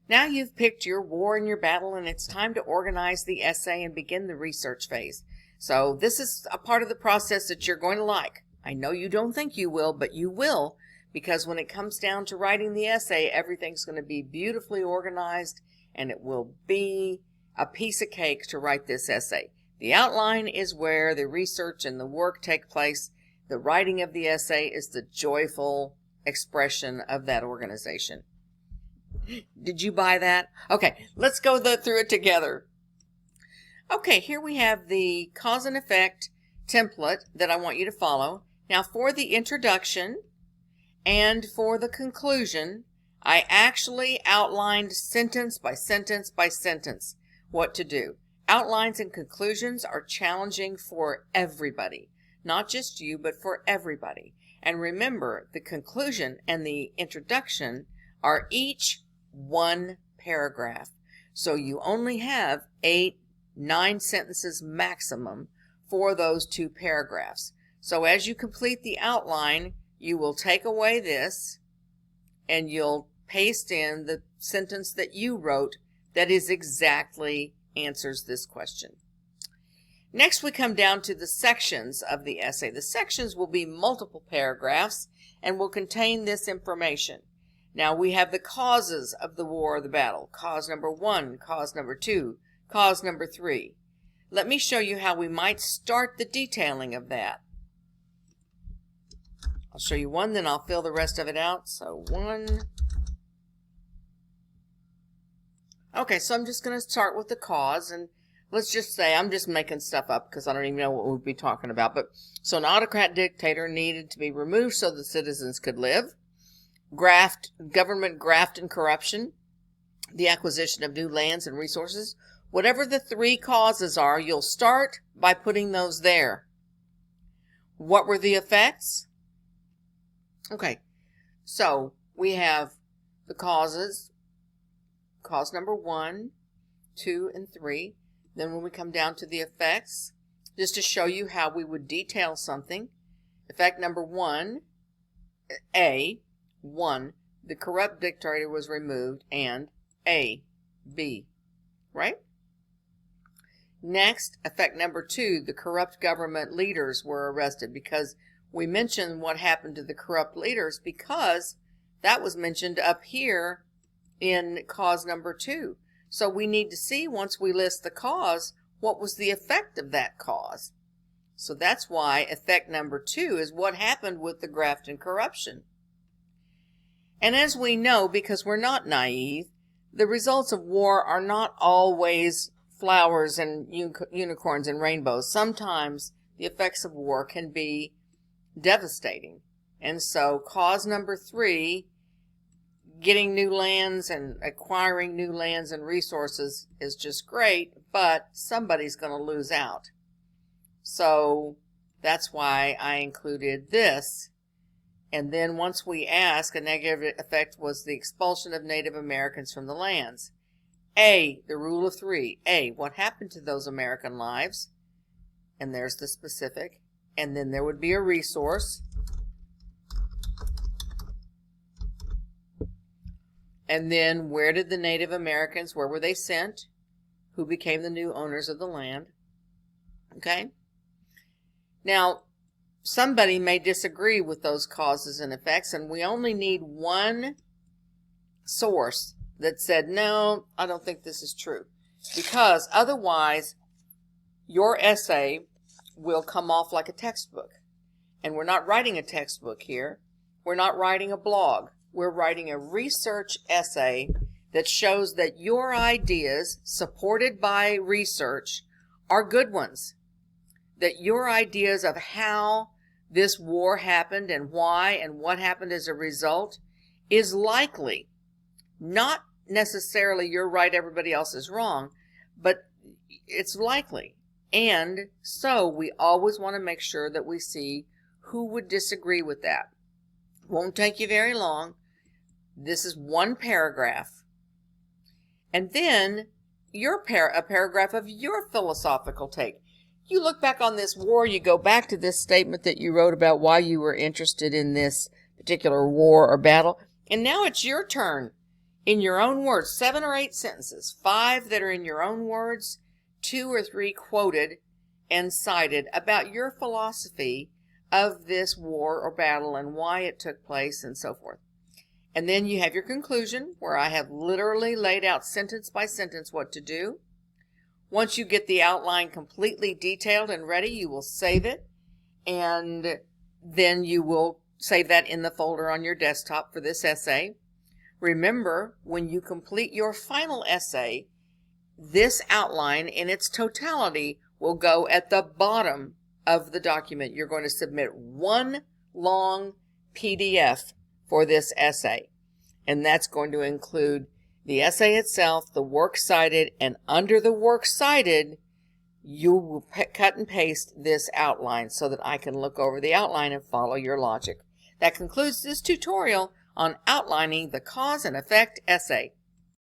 Now you've picked your war and your battle, and it's time to organize the essay and begin the research phase. So this is a part of the process that you're going to like. I know you don't think you will, but you will, because when it comes down to writing the essay, everything's going to be beautifully organized, and it will be a piece of cake to write this essay. The outline is where the research and the work take place. The writing of the essay is the joyful expression of that organization. Did you buy that? Okay, let's go through it together. Okay, here we have the cause and effect template that I want you to follow. Now for the introduction and for the conclusion, I actually outlined sentence by sentence by sentence what to do. Outlines and conclusions are challenging for everybody, not just you, but for everybody. And remember, the conclusion and the introduction are each one paragraph. So you only have 8-9 sentences maximum for those 2 paragraphs. So as you complete the outline, you will take away this and you'll paste in the sentence that you wrote that is exactly answers this question. Next, we come down to the sections of the essay. The sections will be multiple paragraphs and will contain this information. Now we have the causes of the war or the battle. Cause number 1, cause number 2, cause number 3. Let me show you how we might start the detailing of that. I'll show you one, then I'll fill the rest of it out. So 1. Okay, so I'm just going to start with the cause, and let's just say, I'm just making stuff up because I don't even know what we'll be talking about. But so an autocrat dictator needed to be removed so the citizens could live. Government graft and corruption, the acquisition of new lands and resources. Whatever the 3 causes are, you'll start by putting those there. What were the effects? Okay, so we have the causes, cause number 1, 2, and 3. Then when we come down to the effects, just to show you how we would detail something, effect number 1, A, 1, the corrupt dictator was removed, and A, B, right? Next, effect number 2, the corrupt government leaders were arrested, because we mentioned what happened to the corrupt leaders because that was mentioned up here in cause number 2. So we need to see, once we list the cause, what was the effect of that cause. So that's why effect number 2 is what happened with the graft and corruption. And as we know, because we're not naive, the results of war are not always flowers and unicorns and rainbows. Sometimes the effects of war can be devastating. And so cause number 3, getting new lands and acquiring new lands and resources, is just great, but somebody's going to lose out. So that's why I included this. And then once we ask, a negative effect was the expulsion of Native Americans from the lands. A, the rule of 3. A, what happened to those American lives? And there's the specific. And then there would be a resource. And then where did the Native Americans, where were they sent? Who became the new owners of the land? Okay? Now, somebody may disagree with those causes and effects, and we only need one source that said, no, I don't think this is true. Because otherwise, your essay will come off like a textbook. And we're not writing a textbook here. We're not writing a blog. We're writing a research essay that shows that your ideas, supported by research, are good ones. That your ideas of how this war happened and why and what happened as a result is likely. Not necessarily you're right, everybody else is wrong, but it's likely. And so we always want to make sure that we see who would disagree with that. Won't take you very long. This is one paragraph. And then a paragraph of your philosophical take. You look back on this war, you go back to this statement that you wrote about why you were interested in this particular war or battle, and now it's your turn. in your own words, 7 or 8 sentences, 5 that are in your own words, 2 or 3 quoted and cited about your philosophy of this war or battle and why it took place and so forth. And then you have your conclusion, where I have literally laid out sentence by sentence what to do. Once you get the outline completely detailed and ready, you will save it, and then you will save that in the folder on your desktop for this essay. Remember, when you complete your final essay, this outline in its totality will go at the bottom of the document. You're going to submit one long PDF for this essay, and that's going to include the essay itself, the works cited, and under the works cited, you will cut and paste this outline so that I can look over the outline and follow your logic. That concludes this tutorial on outlining the cause and effect essay.